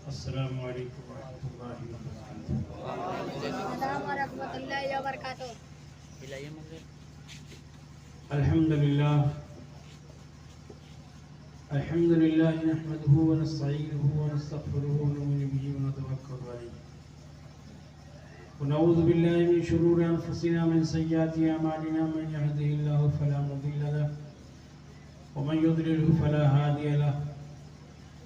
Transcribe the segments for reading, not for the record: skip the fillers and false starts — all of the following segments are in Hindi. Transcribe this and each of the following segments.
अस्सलामु अलैकुम वरहमतुल्लाहि वबरकातुहू। अल्हम्दुलिल्लाह नहमदुहु व नस्तईनुहु व नस्तगफिरुहु व नु'मिनु बिही व नतवक्कलु अलैहि व नऊज़ु बिल्लाहि मिन शुरूरि अनफुसिना मिन सय्यिआति अमालिना मन यहदिहिल्लाहु फला मुदिल्ल लहु व मन युद्लिलहु फला हादिय लहु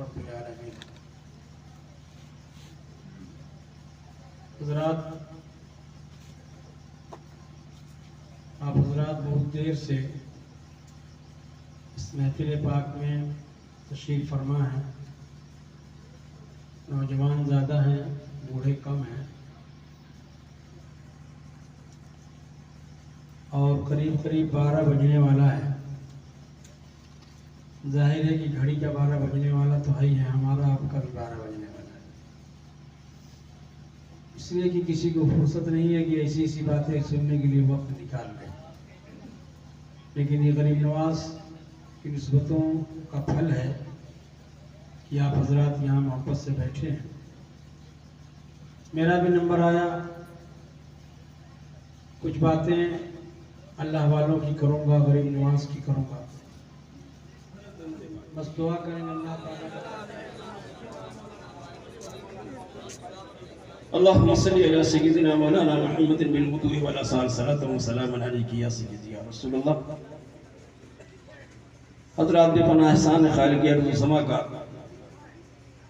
रब्बिल आलमीन। हज़रात, आप हज़रात बहुत देर से इस महफिल पाक में तशरीफ़ फरमा हैं। नौजवान ज़्यादा हैं, बूढ़े कम हैं और करीब करीब 12 बजने वाला है। जाहिर है कि घड़ी का 12 बजने वाला तो है ही है, हमारा आपका भी 12 बजने वाला है। इसलिए कि किसी को फुर्सत नहीं है कि ऐसी ऐसी बातें सुनने के लिए वक्त निकाल लें, लेकिन ये गरीब नवाज की निस्बतों का फल है कि आप हजरात यहाँ मोहब्बत से बैठे हैं। मेरा भी नंबर आया, कुछ बातें अल्लाह वालों की करूँगा, गरीब नवाज की करूँगा। बस दुआ करें अल्लाह अल्लाहुम्मा सल्ली अला सय्यिदिना मौलाना मुहम्मदिन बिल वुदूइ वल आसाल सलातु व सलामुन अलैका या सय्यिदी या रसूलल्लाह। हज़रात बेपनाह एहसान खालिक अर्ज़ समा का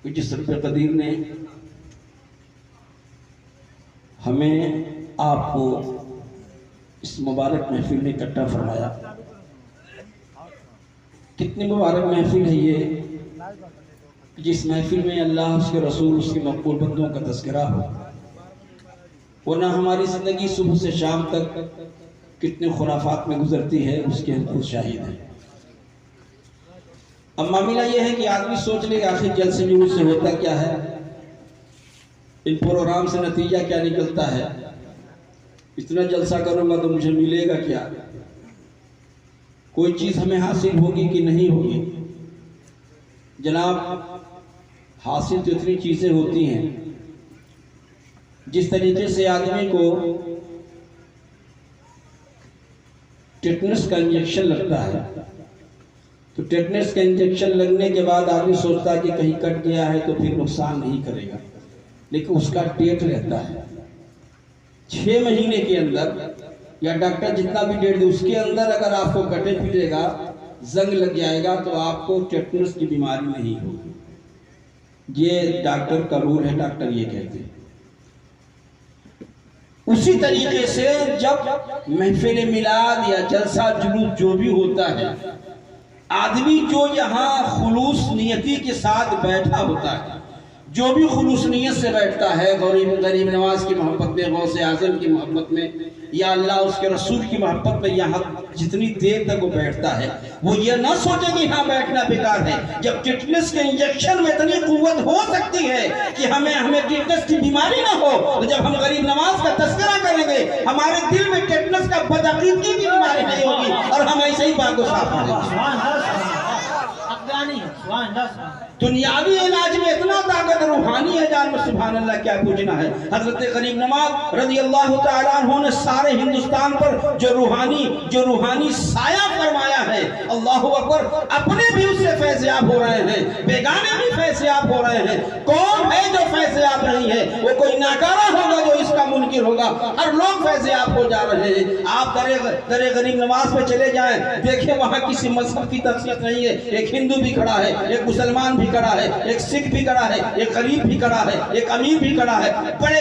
जिस रब कदीर ने हमें आपको इस मुबारक महफिल में इकट्ठा फरमाया। कितनी मुबारक महफिल है ये, जिस महफिल में अल्लाह, उसके रसूल, उसके मकबूल बंदों का तज़किरा हो। वरना हमारी ज़िंदगी सुबह से शाम तक कितने खुराफात में गुजरती है, उसके हम खुद शाहिद हैं। अब मामला ये है कि आदमी सोच ले आखिर जलसे जुलूस से होता क्या है, इन प्रोग्राम से नतीजा क्या निकलता है, इतना जलसा करूँगा तो मुझे मिलेगा क्या, कोई चीज़ हमें हासिल होगी कि नहीं होगी। जनाब, हासिल तो इतनी चीज़ें होती हैं। जिस तरीके से आदमी को टेटनस का इंजेक्शन लगता है, तो टेटनस का इंजेक्शन लगने के बाद आदमी सोचता है कि कहीं कट गया है तो फिर नुकसान नहीं करेगा, लेकिन उसका डेट रहता है 6 महीने के अंदर, या डॉक्टर जितना भी डेट दे उसके अंदर अगर आपको कटे पीटेगा, जंग लग जाएगा तो आपको टेटनस की बीमारी नहीं होगी। ये डॉक्टर का रूल है, डॉक्टर ये कहते हैं। उसी तरीके से जब महफिल मिलाद या जलसा जुलूस जो भी होता है, आदमी जो यहाँ खुलूस नियती के साथ बैठा होता है, जो भी खुलूस नियत से बैठता है, गरीब नवाज की मोहब्बत में, गौसे आज़म की मोहब्बत में, या अल्लाह उसके रसूल की मोहब्बत में, यहाँ जितनी देर तक वो बैठता है, वो ये ना सोचे कि यहाँ बैठना बेकार है। जब टिटनेस के इंजेक्शन में इतनी कुव्वत हो सकती है कि हमें टिटनेस की बीमारी ना हो, तो जब हम गरीब नवाज का तस्करा करेंगे, हमारे दिल में टिटनेस का बदअकीदगी की बीमारी नहीं होगी और हम ऐसे ही पाक साफ करेंगे। दुनियावी इलाज में इतना ताकत, रूहानी इलाज में सुभान अल्लाह क्या पूछना है। हजरत गरीब नवाज रज़ी अल्लाह तआला अन्हु ने सारे हिंदुस्तान पर जो रूहानी साया फरमाया है, अल्लाहु अकबर, अपने भी उससे फैज़याब हो रहे हैं, बेगाने भी फैज़याब हो रहे हैं। कौन है जो फैज़याब नहीं है? वो कोई नाकारा होगा जो इसका मुनकिर होगा। हर लोग फैज़याब हो जा रहे हैं। आप दरे गरीब नवाज पे चले जाएं, देखें वहाँ किसी मजहब की तफसील नहीं है। एक हिंदू भी खड़ा है, एक मुसलमान भी खड़ा है, एक सिख भी खड़ा है, एक गरीब भी खड़ा है, एक अमीर भी खड़ा है। बड़े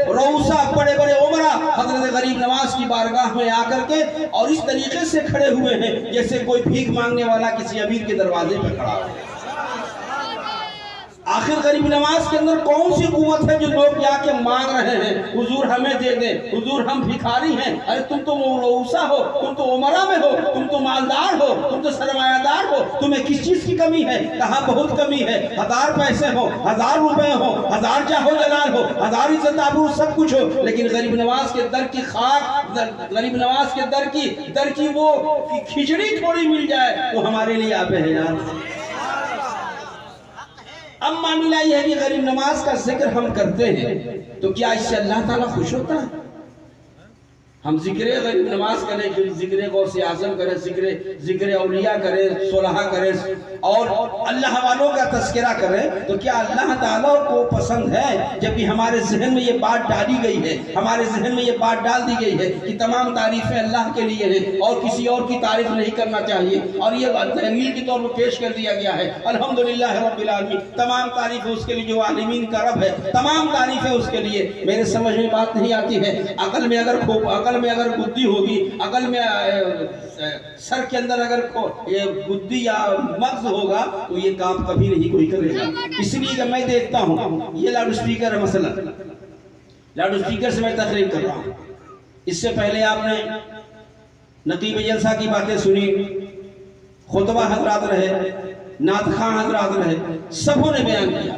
रऊसा, बड़े उमरा हजरत गरीब नवाज की बारगाह में आकर के और इस तरीके से खड़े हुए हैं जैसे कोई भीख मांगने वाला किसी अमीर के दरवाजे पर खड़ा है। आखिर गरीब नवाज के अंदर कौन सी कुव्वत है जो लोग जाके मांग रहे हैं हुजूर हमें दे दे, हुजूर हम भिखारी हैं। अरे तुम तो मौलूसा हो, तुम तो उमरा में हो, तुम तो मालदार हो, तुम तो सरमायादार हो, तुम्हें किस चीज की कमी है? कहाँ बहुत कमी है। 1000 पैसे हो, 1000 रुपए हो, 1000 जाहो जलाल हो, 1000 इज्जत आबरू सब कुछ हो, लेकिन गरीब नवाज के दर की खाक, गरीब नवाज के दर की वो खिचड़ी थोड़ी मिल जाए वो हमारे लिए आबे है यार। अब मामला यह है कि गरीब नवाज का जिक्र हम करते हैं तो क्या इससे अल्लाह ताला खुश होता है? हम जिक्र गरीब नवाज करें, जिक्र गौसे आज़म करें, जिक्र औलिया करें, सोलहा करें और अल्लाह वालों का तस्करा करें, तो क्या अल्लाह ताला को पसंद है? जबकि हमारे जहन में ये बात डाली गई है, हमारे जहन में ये बात डाल दी गई है कि तमाम तारीफें अल्लाह के लिए हैं और किसी और की तारीफ नहीं करना चाहिए, और ये दलील के तौर पर पेश कर दिया गया है। अल्हम्दुलिल्लाह रब्बिल आलमीन, तमाम तारीफें उसके लिए जो आलिमीन का रब है, तमाम तारीफें उसके लिए। मेरे समझ में बात नहीं आती है, अकल में अगर बुद्धि होगी, अकल में सर के अंदर अगर ये बुद्धि या मगज होगा तो ये काम कभी नहीं कोई करेगा। इसलिए मैं देखता हूँ ये लाउड स्पीकर है, मसला लाउड स्पीकर से मैं तकरीर कर रहा हूँ। इससे पहले आपने नकीब जलसा की बातें सुनी, खुतबा हजरात रहे, नात खां हजरात रहे, सबों ने बयान किया।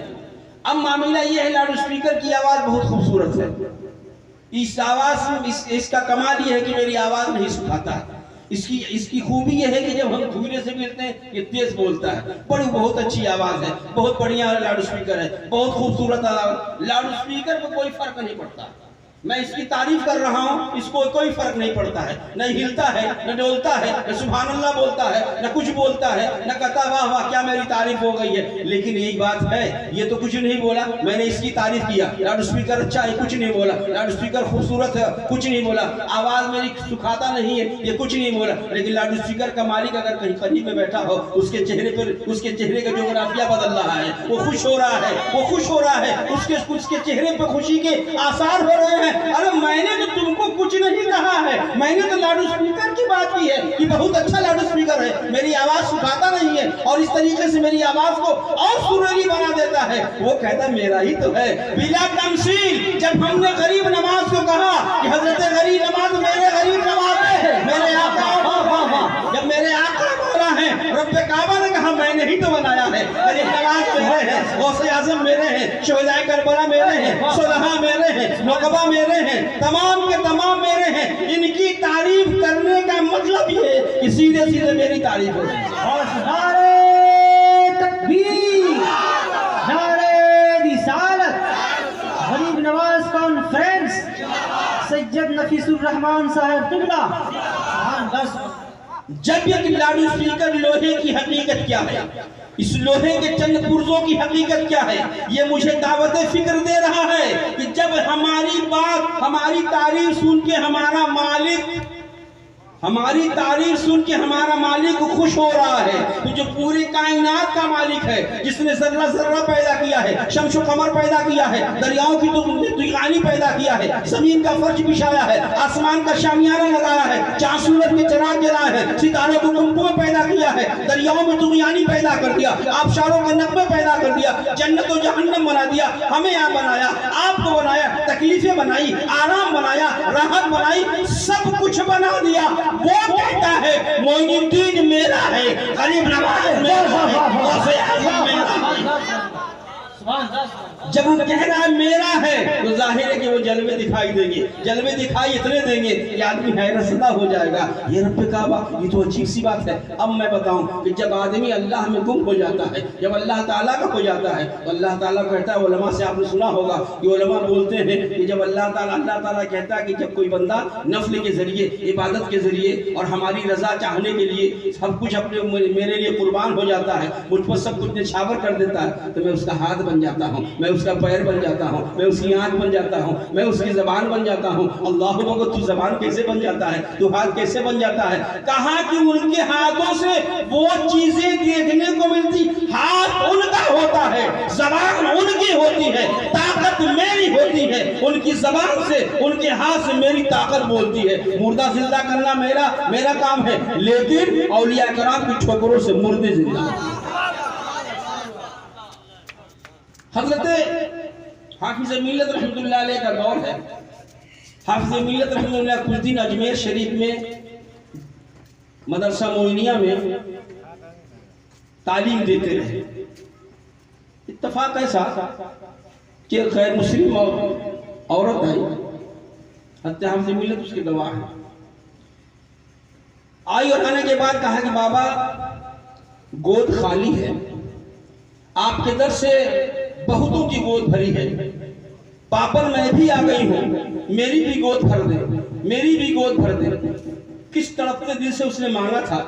अब मामला ये है लाउड स्पीकर की आवाज़ बहुत खूबसूरत है। इस आवाज़ इसका कमाल ये है कि मेरी आवाज़ नहीं सुखाता है। इसकी खूबी यह है कि जब हम धूरे से मिलते हैं ये तेज बोलता है। बहुत अच्छी आवाज़ है, बहुत बढ़िया लाउड स्पीकर है, बहुत खूबसूरत आवाज़। लाउड स्पीकर पर कोई फर्क नहीं पड़ता। मैं इसकी तारीफ कर रहा हूँ, इसको कोई फर्क नहीं पड़ता है, न हिलता है, न डोलता है, न सुभान अल्लाह बोलता है, न कुछ बोलता है, न कहता वाह वाह क्या मेरी तारीफ हो गई है। लेकिन यही बात है, ये तो कुछ नहीं बोला, मैंने इसकी तारीफ किया, लाउड स्पीकर अच्छा है, कुछ नहीं बोला, लाउड स्पीकर खूबसूरत है, कुछ नहीं बोला, आवाज़ मेरी सुखाता नहीं है, ये कुछ नहीं बोला। लेकिन लाउड स्पीकर का मालिक अगर कहीं करीब में बैठा हो, उसके चेहरे का जोग्राफिया बदल रहा है, वो खुश हो रहा है, वो खुश हो रहा है, उसके चेहरे पर खुशी के आसार हो रहे हैं। अरे मैंने तो तुमको कुछ नहीं कहा है, मैंने तो लाउड स्पीकर की बात की है कि बहुत अच्छा लाउड स्पीकर है, मेरी आवाज सुखाता नहीं है और इस तरीके से मेरी आवाज को और सुरीली बना देता है। वो कहता मेरा ही तो है बिला तमसील। जब हमने गरीब नवाज को कहा कि हजरत गरीब नवाज मेरे गरीब नवाज है, मेरे आका, जब मेरे आका बोला है, रब्बे काबा ने कहा मैंने ही तो बनाया है, गरीब नवाज मेरे हैं, गौसे आज़म मेरे हैं, शोहदाए करबला मेरे हैं, सोलहा मेरे हैं, नौकबा मेरे हैं, तमाम के तमाम मेरे हैं। इनकी तारीफ करने का मतलब ये है कि सीधे सीधे मेरी तारीफ हो। और नारे तकबीर, नारे रिसालत, गरीब नवाज कॉन्फ्रेंस, सैयद नफीसुर रहमान साहब किबला। जब ये लाउड स्पीकर लोहे की हकीकत क्या है, इस लोहे के चंद पुर्जों की हकीकत क्या है, ये मुझे दावत फिक्र दे रहा है कि जब हमारी बात, हमारी तारीफ सुन के हमारा मालिक खुश हो रहा है, तो जो पूरी कायनात का मालिक है, जिसने जर्रा जर्रा पैदा किया है, शम्स कमर पैदा किया है, दरियाओं की दुकानी पैदा किया है, जमीन का फर्श बिछाया है, आसमान का शामियाना लगाया है, चाँद सूरज के चिराग जलाए हैं, सितारों को कुंभों पैदा किया है, दरियाओं में दुनियानी पैदा कर दिया, आबशारों के नकबे पैदा कर दिया, जन्नत और जहन्नम बना दिया, हमें यहाँ बनाया, आपको बनाया, तकलीफें बनाई, आराम बनाया, राहत बनाई, सब कुछ बना दिया। वो कहता है मोइनुद्दीन मेरा है, गरीब नवाज मेरा है, गौसे आज़म मेरा है। जब वो कह रहा है मेरा है तो जाहिर है कि वो जलवे दिखाई देंगे, जलवे दिखाई इतने देंगे कि आदमी हैरतज़दा हो जाएगा। ये रब्बे काबा, ये तो अजीब सी बात है। अब मैं बताऊं कि जब आदमी अल्लाह में गुम हो जाता है, जब अल्लाह ताला का हो जाता है, तो अल्लाह ताला कहता है, उलमा से आपने सुना होगा कि उलमा बोलते हैं कि जब अल्लाह ताला कहता है कि जब कोई बंदा नफ्ल के जरिए, इबादत के जरिए और हमारी रजा चाहने के लिए सब कुछ अपने मेरे लिए कुर्बान हो जाता है, मुझ पर सब कुछ निछावर कर देता है, तो मैं उसका हाथ बन जाता हूँ, मैं उसका पैर बन जाता हूँ, मैं उसकी आँख बन जाता हूँ, मैं उसकी जबान बन जाता हूँ। अल्लाह को तू जबान कैसे बन जाता है, तू हाथ कैसे बन जाता है? कहा कि उनके हाथों से वो चीजें देखने को मिलती, हाथ उनका होता है, जबान उनकी होती है, ताकत मेरी होती है, उनकी जबान से, उनके हाथ से मेरी ताकत बोलती है। मुर्दा जिंदा करना मेरा काम है, लेकिन औलिया कराम की ठोकरों से मुर्दे जिंदा। हजरत हाफिज मिल्लत रहमतुल्लाह अलैह का दौर है। हाफिज मिल्लत रहमतुल्लाह कुछ दिन अजमेर शरीफ में मदरसा मोइनिया में तालीम देते रहे। इत्तफाक ऐसा कि गैर मुस्लिम औरत आई, हत्या हाफिज मिल्लत उसके गवाह है। आई और आने के बाद कहा कि बाबा गोद खाली है, आपके दर से बहुतों की गोद भरी है, पापा मैं भी आ गई हूं, मेरी भी गोद भर दे, मेरी भी गोद भर दे। किस तड़पते दिल से उसने मांगा था।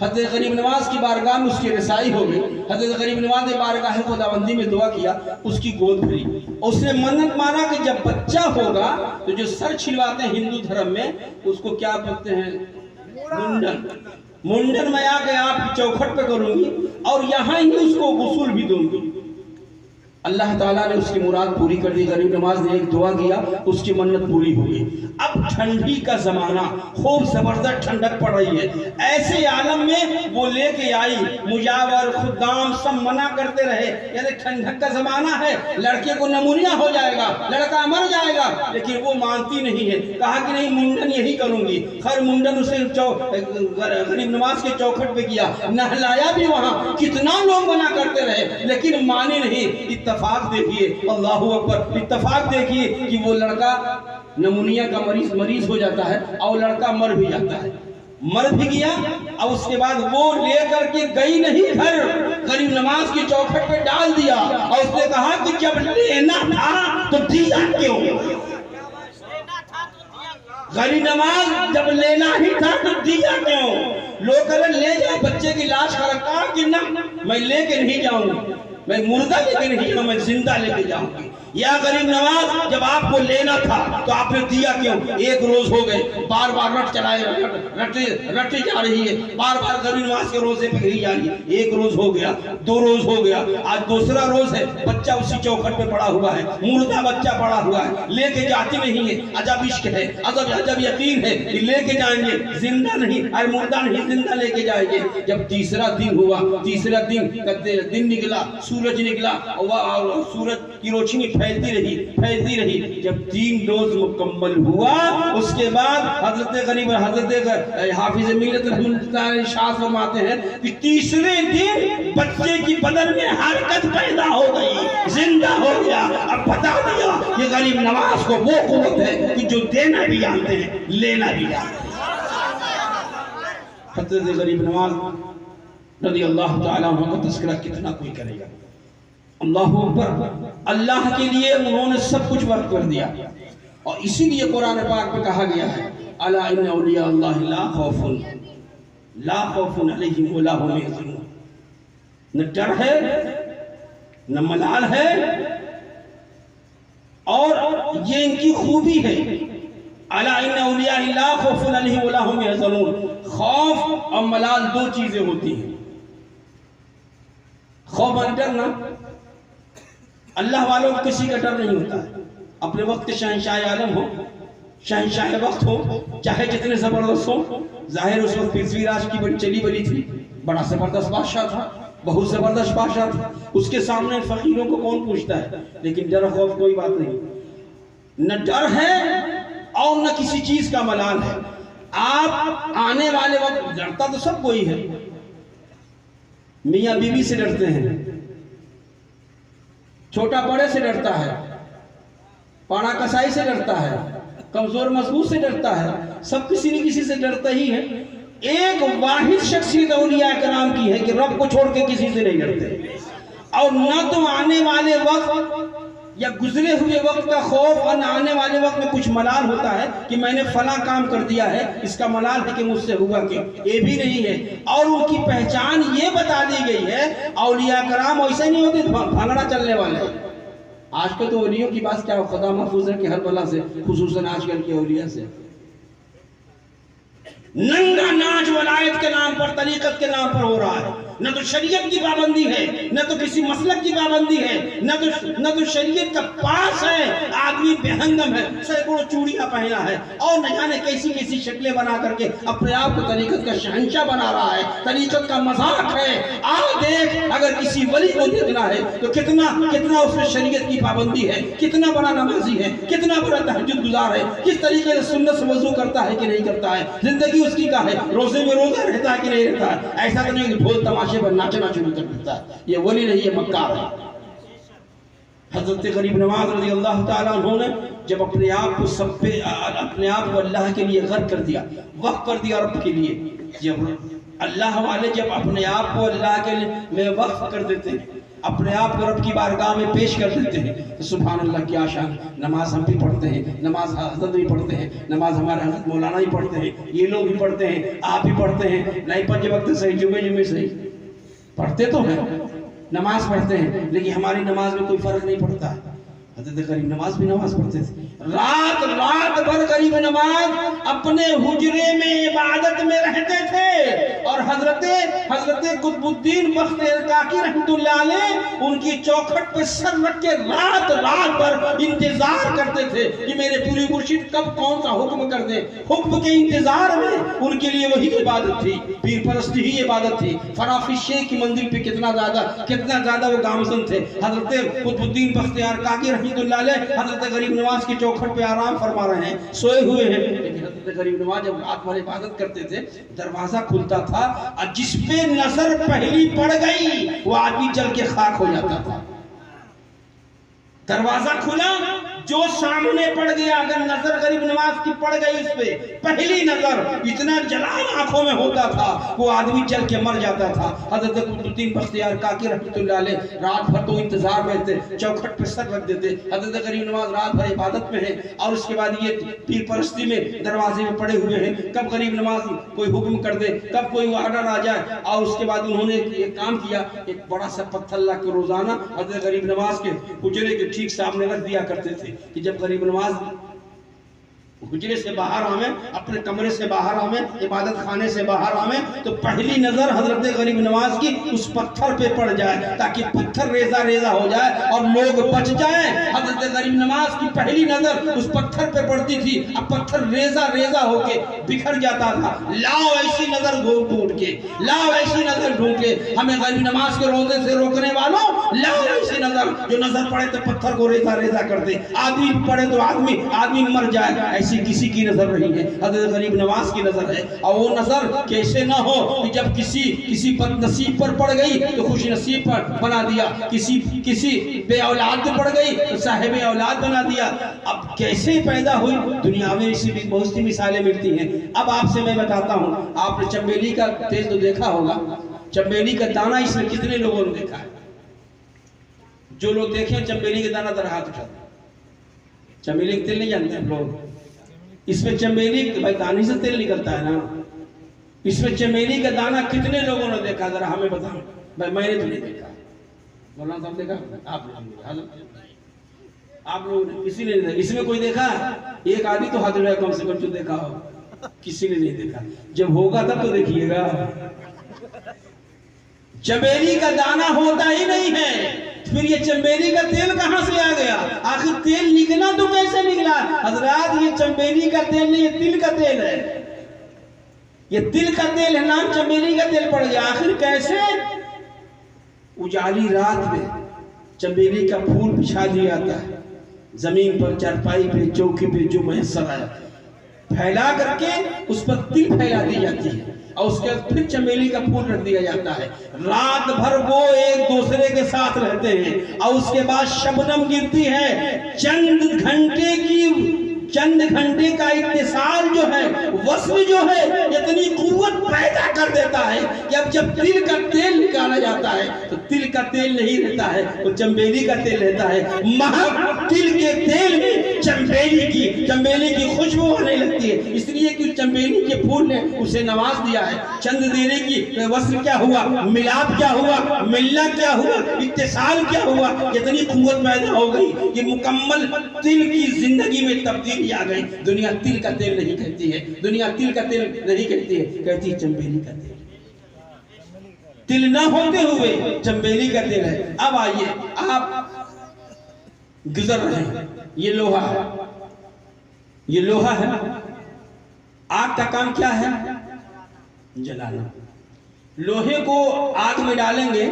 हज़रत गरीब नवाज की बारगाह में उसकी रसाई हो गई। हज़रत गरीब नवाज ने बारगाह खुदाबंदी में दुआ किया, उसकी गोद भरी। उसने मन्नत माना कि जब बच्चा होगा तो जो सर छिलवाते हैं हिंदू धर्म में उसको क्या बोलते हैं, मुंडन। मुंडन मैं आके आपकी चौखट पे करूंगी और यहाँ ही उसको गुस्ल भी दूंगी। अल्लाह ताला ने उसकी मुराद पूरी कर दी। गरीब नवाज ने एक दुआ किया, उसकी मन्नत पूरी हो गई। अब ठंडी का जमाना, खूब जबरदस्त ठंडक पड़ रही है। ऐसे आलम में वो लेके आई, मुजावर खुदाम सब मना करते रहे, यानी ठंडक का जमाना है, लड़के को नमूनिया हो जाएगा, लड़का मर जाएगा, लेकिन वो मानती नहीं है। कहा कि नहीं, मुंडन यही करूंगी। खैर मुंडन उसे गरीब नवाज के चौखट पे किया, नहलाया भी वहां। कितना लोग मना करते रहे लेकिन माने नहीं। इत्तफाक देखिए, अल्लाहू अकबर, इत्तफाक देखिए कि वो लड़का नमूनिया का मरीज हो जाता है और लड़का मर भी जाता है। मर भी गया और उसके बाद वो लेकर के गई नहीं घर, गरीब नवाज की चौखट पे डाल दिया और उसने कहा कि जब लेना था तो दिया क्यों? गरीब नवाज जब लेना ही था तो दिया क्यों? लोग कह रहे ले जाओ बच्चे की लाश का, कहा कि ना मैं लेके नहीं जाऊंगी, मैं मुर्दा लेके नहीं जाऊंगा, मैं जिंदा लेके जाऊंगी। या गरीब नवाज जब आपको लेना था तो आपने दिया क्यों? एक रोज हो गए, बार बार रट चलाए, रटी जा रही है, बार बार गरीब नवाज के रोजे पे घिरी जा रही है। एक रोज हो गया, 2 रोज हो गया, आज दूसरा रोज है, बच्चा उसी चौखट पे पड़ा हुआ है, मुर्दा बच्चा पड़ा हुआ है, लेके जाती नहीं है। अजब इश्क है, अजब यकीन है, लेके जाएंगे, जिंदा नहीं, अरे मुर्दा नहीं, जिंदा लेके जाएंगे। जब तीसरा दिन हुआ, तीसरा दिन निकला, सूरज निकला और सूरज की रोशनी फैलती रही। जब 3 रोज मुकम्मल हुआ उसके बाद हजरत हाफिज मिल्लत रहमतुल्लाह शाह फरमाते हैं कि तीसरे दिन बच्चे की बदन में हरकत पैदा हो गई, जिंदा हो गया। अब बता दिया कि गरीब नवाज को वो कुव्वत है कि जो देना भी जानते हैं, लेना भी जानते हैं। हजरत गरीब नवाज रज़ी अल्लाह ताला अन्हु का तज़किरा कितना कोई करेगा। अल्लाहू अकबर, अल्लाह के लिए उन्होंने सब कुछ वक्त कर दिया और इसीलिए कुरान पाक में कहा गया है, अला इन्ना औलिया अल्लाह ला खौफुन अलैहिम वला हुम यहज़नून। न डर है न मलाल है, और ये इनकी खूबी है। अला इन्ना औलिया ला खौफुन अलैहिम वला हुम यहज़नून। खौफ और मलाल 2 चीजें होती हैं। खौफ और डरना, अल्लाह वालों को किसी का डर नहीं होता है। अपने वक्त के शहंशाह आलम हो, शहंशाह वक्त हो, चाहे जितने जबरदस्त हो। जाहिर उस वक्त पृथ्वीराज की बड़ी चली बली थी, बड़ा जबरदस्त बादशाह था, बहुत जबरदस्त बादशाह था। उसके सामने फकीरों को कौन पूछता है? लेकिन डर खौफ कोई बात नहीं। न डर है और न किसी चीज का मलाल है। आप आने वाले वक्त, डरता तो सब कोई है, मियाँ बीवी से डरते हैं, छोटा बड़े से डरता है, पाड़ा कसाई से डरता है, कमजोर मजबूत से डरता है, सब किसी न किसी से डरता ही है। एक वाहिद शख्सियत औलिया कराम की है कि रब को छोड़ के किसी से नहीं डरते। और न तो आने वाले वक्त या गुजरे हुए वक्त का खौफ और न आने वाले वक्त में कुछ मलाल होता है कि मैंने फला काम कर दिया है, इसका मलाल है कि मुझसे हुआ क्या, ये भी नहीं है। और उनकी पहचान ये बता दी गई है, औलिया कराम ऐसे नहीं होते भांगड़ा चलने वाले। आजकल तो औलियों की बात क्या, खुदा महफूज है कि हर बला से, खुसूसन आजकल के औलिया से नंगा नाच वलायत के नाम पर, तरीकत के नाम पर हो रहा है। न तो शरीयत की पाबंदी है, न तो किसी मसलक की पाबंदी है, न तो शरीयत का पास है। आदमी बेहंगम है, सैकड़ों चूड़ियां पहना है और न जाने कैसी कैसी शक्लें बना करके अपने आप को तरीकत का शहंशाह बना रहा है, तरीकत का मजाक है। आओ देख, अगर किसी वली को देखना है तो कितना उसमें शरीयत की पाबंदी है, कितना बड़ा नमाजी है, कितना बड़ा तहज्जुद गुजार है, किस तरीके से सुन्नत से वजू करता है कि नहीं करता है, जिंदगी उसकी का है, रोजे में रोजा रहता है कि नहीं रहता है। ऐसा तो नहीं कि ढोल तमाशे पर नाचना शुरू कर देता है। ये वली नहीं, ये मक्कार है। हजरत गरीब नवाज रज़ी अल्लाह ताला अन्हु ने जब अपने आप को सब पे अपने आप को अल्लाह के लिए गर्क कर दिया, वक्फ कर दिया रब के लिए, जब अल्लाह वाले जब अपने आप को अल्लाह के लिए वक्फ कर देते हैं, अपने आप को रब की बारगाह में पेश कर देते हैं, तो सुभान अल्लाह क्या शान। नमाज हम भी पढ़ते हैं, नमाज हजरत भी पढ़ते हैं, नमाज हमारे हजरत मौलाना भी पढ़ते हैं, ये लोग भी पढ़ते हैं, आप भी पढ़ते हैं। नहीं पंज वक्त सही, जुमे सही पढ़ते तो हैं, नमाज पढ़ते हैं, लेकिन हमारी नमाज में कोई फर्क नहीं पड़ता है। हजरत गरीब नवाज भी नमाज पढ़ते थे, रात भर गरीब नवाज अपने हुजरे में इबादत में रहते थे और हजरत कुतुबुद्दीन बख्त काकी रहमतुल्लाह अलैह उनकी चौखट पे सर रख के रात भर इंतजार करते थे कि मेरे पूरी मुर्शिद कब कौन सा हुक्म कर दे। हुक्म के इंतजार में उनके लिए वही इबादत थी, पीर परस्ती ही इबादत थी। फराफी शेख की मंजिल पे कितना ज्यादा वो गामजन थे। हजरत कुतुबुद्दीन बख्तियार काकी रहमतुल्लाह अलैह हजरत गरीब नवाज की चौखट पे आराम फरमा रहे हैं, सोए हुए हैं, लेकिन हजरत गरीब नवाज जब रात भर इबादत करते थे, दरवाजा खुलता था और जिस पे नजर पहली पड़ गई वो आदमी जल के खाक हो जाता था। दरवाजा खुला, जो सामने पड़ गया, अगर नजर गरीब नवाज की पड़ गई उस पे पहली नजर, इतना जलाल आंखों में होता था वो आदमी जल के मर जाता था। हजरत कुतुबुद्दीन बख्तियार काकी रहमतुल्लाह अलैह रात भर तो इंतजार में थे, चौखट पे सर रख देते। हजरत गरीब नवाज रात भर इबादत में है और उसके बाद ये पीर परस्ती में दरवाजे में पड़े हुए हैं, कब गरीब नवाज कोई हुक्म कर दे, कब कोई ऑर्डर आ जाए। और उसके बाद उन्होंने एक काम किया, एक बड़ा सा पत्थर ला के रोजाना हजरत गरीब नवाज के हुजरे के ठीक सामने रख दिया करते थे कि जब गरीब नवाज हुजरे से बाहर आवे, अपने कमरे से बाहर आवे, इबादत खाने से बाहर आवे, तो पहली नजर हजरत गरीब नवाज की उस पत्थर पे पड़ जाए ताकि पत्थर रेजा हो जाए और लोग बच जाए। हजरत गरीब नवाज की पहली नजर उस पत्थर पे पड़ती थी, अब पत्थर रेजा होके बिखर जाता था। लाओ ऐसी नजर ढूंढ के, लाओ ऐसी नजर ढूंढ के हमें गरीब नमाज के रोजे से रोकने वालों, लाओ ऐसी नजर जो नजर पड़े तो पत्थर को रेजा कर दे, आदमी पड़े तो आदमी मर जाए। ऐसी किसी की नजर नहीं है, हजरत गरीब नवाज की नजर है। और वो नजर कैसे ना हो कि जब किसी बदनसीब पर पड़ गई तो खुश नसीब पर बना दिया, किसी बे औलाद पर पड़ गई तो साहिब औलाद बना दिया। अब कैसे पैदा हुई, दुनिया में इसी भी बहुत सी मिसालें मिलती हैं। अब आपसे मैं बताता हूँ, आपने चंबेली का तेल तो देखा होगा, चंबेली का दाना इसमें कितने लोगों ने देखा है? जो लोग देखे चंबेली का दाना दर हाथ उठा। चमेली का तेल नहीं जानते हम लोग? इसमें चमेली भाई दाने से तेल निकलता है ना, इसमें चमेली का दाना कितने लोगों ने देखा, जरा हमें बताओ। भाई मैंने तो नहीं देखा, मौलाना साहब देखा, आप लोग किसी ने नहीं देखा? इसमें कोई देखा? एक आदमी तो हाथ उठाया कम से कम जो देखा हो, किसी ने नहीं देखा। जब होगा तब तो देखिएगा। चमेली का दाना होता ही नहीं है, फिर ये चंबेली का तेल कहां से आ गया? आखिर तेल निकला तो कैसे निकला? हजरात ये चंबेली का तेल नहीं, ये तिल का तेल है, ये तिल का तेल है, नाम चंबेली का तेल पड़ गया। आखिर कैसे? उजाली रात में चंबेली का फूल बिछा दिया जाता है जमीन पर, चारपाई पे, चौकी पे, जो मैसर आया फैला करके उस पर तिल फैला दी जाती है और उसके बाद फिर चमेली का फूल रख दिया जाता है। रात भर वो एक दूसरे के साथ रहते हैं और उसके बाद शबनम गिरती है। चंद घंटे का इत्तिसाल जो है, वस्म जो है, इतनी कुव्वत पैदा कर देता है कि अब जब तिल का तेल निकाला जाता है तो तिल का तेल नहीं रहता है, वो चंबेली का तेल रहता है। महक तिल के तेल में चंबेली की खुशबू आने लगती है, इसलिए कि चंबेली के फूल ने उसे नवाज दिया है। चंद देने की वस्म क्या हुआ, मिलाप क्या हुआ, मिलना क्या हुआ, इत्तिसाल क्या हुआ, इतनी कुव्वत पैदा हो गई कि मुकम्मल तिल की जिंदगी में तब्दीली आ गई। दुनिया तिल का तेल नहीं कहती है, दुनिया तिल का तेल नहीं कहती है, कहती है चंबेली का तेल। तिल न होते हुए चंबेली का तिल है। अब आइए, आप गुजर रहे हैं, ये लोहा है, ये लोहा है। आग का काम क्या है? जलाना। लोहे को आग में डालेंगे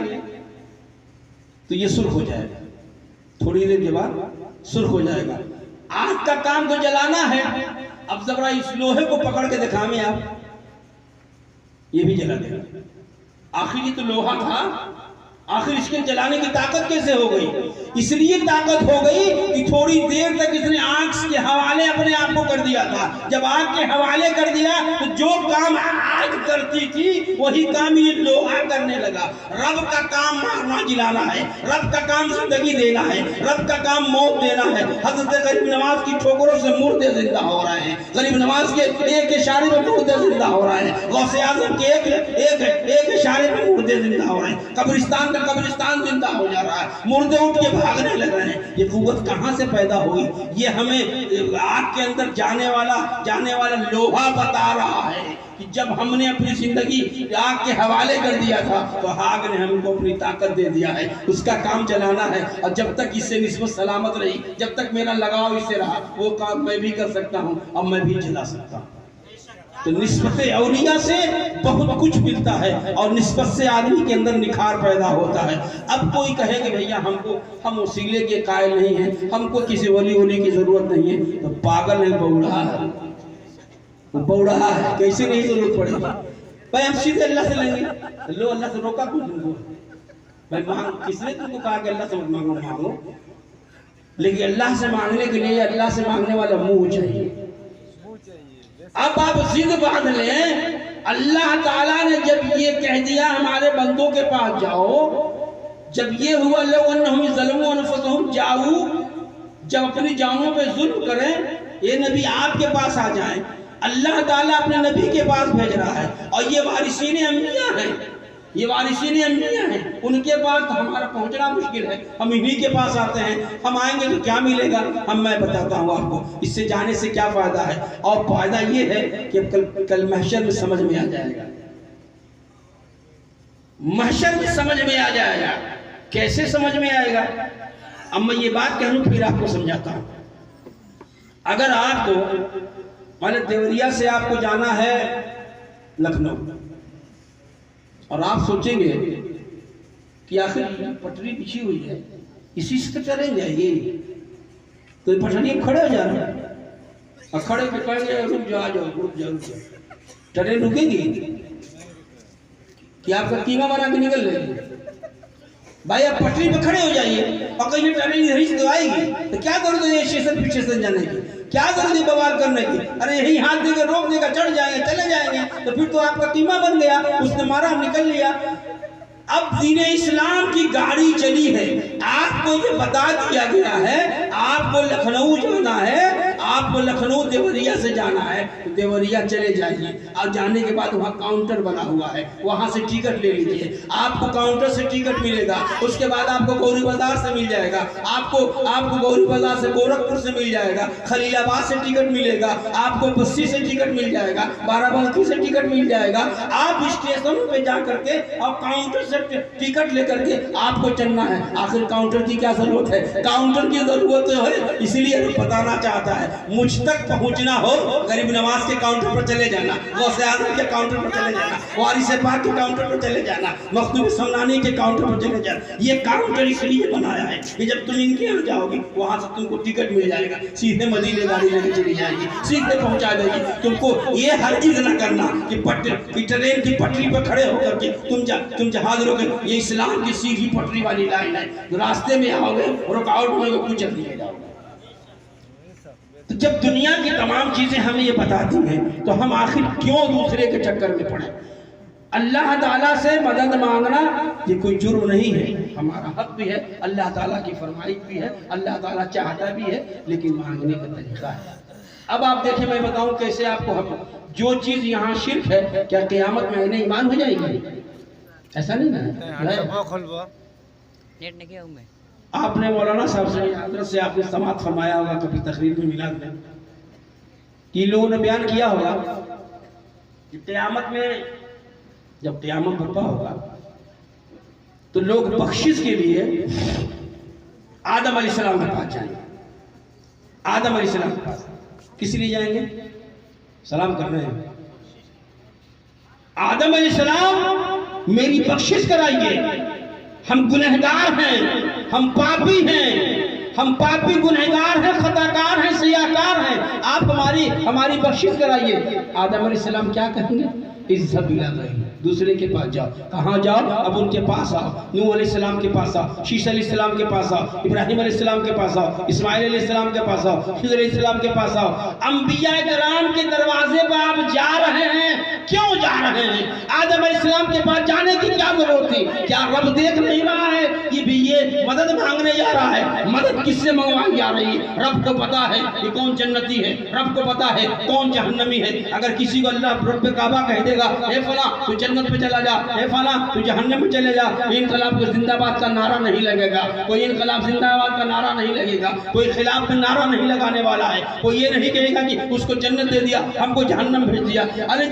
तो ये सुर्ख हो जाएगा, थोड़ी देर के बाद सुर्ख हो जाएगा। आग का काम तो जलाना है। अब जरा इस लोहे को पकड़ के दिखाएं आप, ये भी जला देगा। आखिर ये तो लोहा था, आखिर इसके जलाने की ताकत कैसे हो गई? इसलिए ताकत हो गई कि थोड़ी देर तक इसने आग के हवाले अपने आप को कर दिया था। जब आग के हवाले कर दिया तो जो काम आग करती थी वही काम ये लोहा करने लगा। रब का काम मारना जिलाना है, रब का काम जिंदगी देना है, रब का काम मौत देना है। हजरत गरीब नवाज की ठोकरों से मुर्दे जिंदा हो रहे हैं, गरीब नवाज के एक इशारे में मुर्दे जिंदा हो रहे हैं, गौसे आजम के एक इशारे में मुर्दे जिंदा हो रहे हैं, कब्रिस्तान कब्रिस्तान जिंदा हो जा रहा है, मुर्दे उठ के भागने लग रहे हैं। ये कुव्वत कहां से पैदा हुई? ये हमें आग के अंदर जाने वाला लोहा बता रहा है कि जब हमने अपनी जिंदगी आग के हवाले कर दिया था तो आग ने हमको अपनी ताकत दे दिया है, उसका काम चलाना है। और जब तक इससे निस्बत सलामत रही, जब तक मेरा लगाव इससे रहा, वो काम मैं भी कर सकता हूँ और मैं भी चला सकता हूँ। तो निस्बत औलिया से बहुत कुछ मिलता है और निस्बत से आदमी के अंदर निखार पैदा होता है। अब कोई कहे कि भैया हम वसीले के कायल नहीं हैं, हमको किसी वली की जरूरत नहीं है, तो पागल है, बौड़ा है, वो बौड़ा है। कैसे नहीं जरूरत पड़ेगी भाई? हम सीधे अल्लाह से लेंगे। लो, अल्लाह से रोका कुछ तुमको भाई? मांग किसने तुमको कहा कि अल्लाह से मांगो? लेकिन अल्लाह से मांगने के लिए अल्लाह से मांगने वाला मुंह चाहिए। अब आप जिद बांध लें, अल्लाह ताला ने जब ये कह दिया हमारे बंदों के पास जाओ, जब ये हुआ जाऊ, जब अपनी जाओं पे जुल्म करें, ये नबी आपके पास आ जाएं, अल्लाह ताला अपने नबी के पास भेज रहा है। और ये वारिसीन अंबिया हैं, ये वारिसीन अंबिया हैं, उनके पास तो हमारा पहुंचना मुश्किल है। हम इन्हीं के पास आते हैं, हम आएंगे तो क्या मिलेगा? मैं बताता हूँ आपको इससे जाने से क्या फायदा है। और फायदा ये है कि कल महशर में समझ में आ जाएगा, महशर में समझ में आ जाएगा। कैसे समझ में आएगा? अब मैं ये बात कह लूं फिर आपको समझाता हूं। अगर आपको माने देवरिया से आपको जाना है लखनऊ और आप सोचेंगे कि आखिर पटरी बिछी हुई है, इसी से तो चलेंगे, ये तो पटरी खड़े हो जाना और खड़े पे कहेंगे रुक जाओ, ट्रेन रुकेगी कि आपका कीमा बना के निकल लेगी? भाई आप पटरी पे खड़े हो जाइए और कहीं ट्रेन इधर से तो आएगी, तो क्या जरूरत है स्टेशन पे स्टेशन जाने की? क्या जरूरत है बवाल करने की? अरे यही हाथ देकर रोक देगा, चढ़ जाएंगे, चले जाएंगे, तो फिर तो आपका कीमा बन गया, उसने मारा निकल लिया। अब दीन इस्लाम की गाड़ी चली है, आपको ये बता दिया गया है आपको लखनऊ जाना है, आपको लखनऊ देवरिया से जाना है, तो देवरिया चले जाइए। और जाने के बाद वहाँ काउंटर बना हुआ है, वहाँ से टिकट ले लीजिए, आपको काउंटर से टिकट मिलेगा। उसके बाद आपको गौरी बाजार से मिल जाएगा, आपको गौरी बाजार से गोरखपुर से मिल जाएगा, खलीलाबाद से टिकट मिलेगा, आपको बस्ती से टिकट मिल जाएगा, बाराबंकी से टिकट मिल जाएगा। आप स्टेशन पे जा करके और काउंटर से टिकट लेकर के आपको चलना है। आखिर काउंटर की क्या जरूरत है? काउंटर की जरूरत है इसीलिए बताना चाहता है, मुझ तक पहुंचना हो गरीब नवाज के काउंटर पर चले जाना, गौसे आजम के काउंटर पर चले जाना, वारिस पाक के काउंटर पर चले जाना, मखदूम समनानी के काउंटर पर चले जाना। ये काउंटर इसलिए बनाया है कि जब तुम इनके यहाँ जाओगे वहां से तुमको टिकट मिल जाएगा, सीधे मदीने गाड़ी लेके चली जाएगी, सीधे पहुंचा देगी। तुमको ये हरगिज न करना कि ट्रेन की पटरी पर खड़े होकर के तुम जहाज रोके। ये इस्लाम की सीधी पटरी वाली लाइन है, रास्ते में आओगे रुकावट में कुछ चल दिए जाओगे। तो जब दुनिया की तमाम चीजें हमें ये बताती हैं तो हम आखिर क्यों दूसरे के चक्कर में पड़े? अल्लाह ताला से मदद मांगना ये कोई जुर्म नहीं है, हमारा हक भी है, अल्लाह ताला की फरमाइश भी है, अल्लाह ताला चाहता भी है, लेकिन मांगने का तरीका है। अब आप देखें, मैं बताऊं कैसे आपको हक। जो चीज यहाँ शिर्क है, क्या क़यामत में इन्हें ईमान हो जाएगी? ऐसा नहीं ना। आपने मौलाना साहब से हजरत से आपने समात फरमाया होगा, कभी तकरीर में मिला कि लोगों ने बयान किया होगा कि क़यामत में जब क़यामत बर्पा होगा तो लोग बख्शिश के लिए आदम अलैहिस्सलाम के पास जाएंगे। आदम अलैहिस्सलाम के पास किस लिए जाएंगे? सलाम कर रहे हैं। आदम अलैहिस्सलाम मेरी बख्शिश कराइए, हम गुनहगार हैं, हम पापी हैं, हम पापी गुनहगार हैं, खताकार हैं, सियाकार हैं, आप हमारी बख्शिश कराइए। आदम अलैहिस्सलाम क्या कहेंगे? इज़्ज़त इला गैर, दूसरे के पास जाओ। कहाँ जाओ? अब उनके पास आओ, नूह अलैहिस्सलाम के पास आओ, शीश अलैहिस्सलाम के पास आओ, इब्राहिम अलैहिस्सलाम के पास आओ, इस्माइल अलैहिस्सलाम के पास आओ, खिज़र अलैहिस्सलाम के पास आओ। अंबिया किराम के दरवाजे पर आप जा रहे हैं, क्यों जा रहे हैं? आदम अलैहिस्सलाम के पास जाने की क्या जरूरत थी? क्या रब देख नहीं रहा है कि भी ये मदद मांगने जा रहा है? मदद किससे मंगवाई जा रही है? रब को पता है कि कौन जन्नती है, रब को पता है कौन जहन्नमी है। अगर किसी को अल्लाह रब काबा कह देगा, ए फला तू जन्नत में चला जा, ए फला तू जहन्नम में चले जा, इनकलाब को जिंदाबाद का नारा नहीं लगेगा, कोई इनकलाब जिंदाबाद का नारा नहीं लगेगा, कोई खिलाफ में नारा नहीं लगाने वाला है, कोई ये नहीं कहेगा कि उसको जन्नत दे दिया, हमको जहन्नम भेज दिया। अरे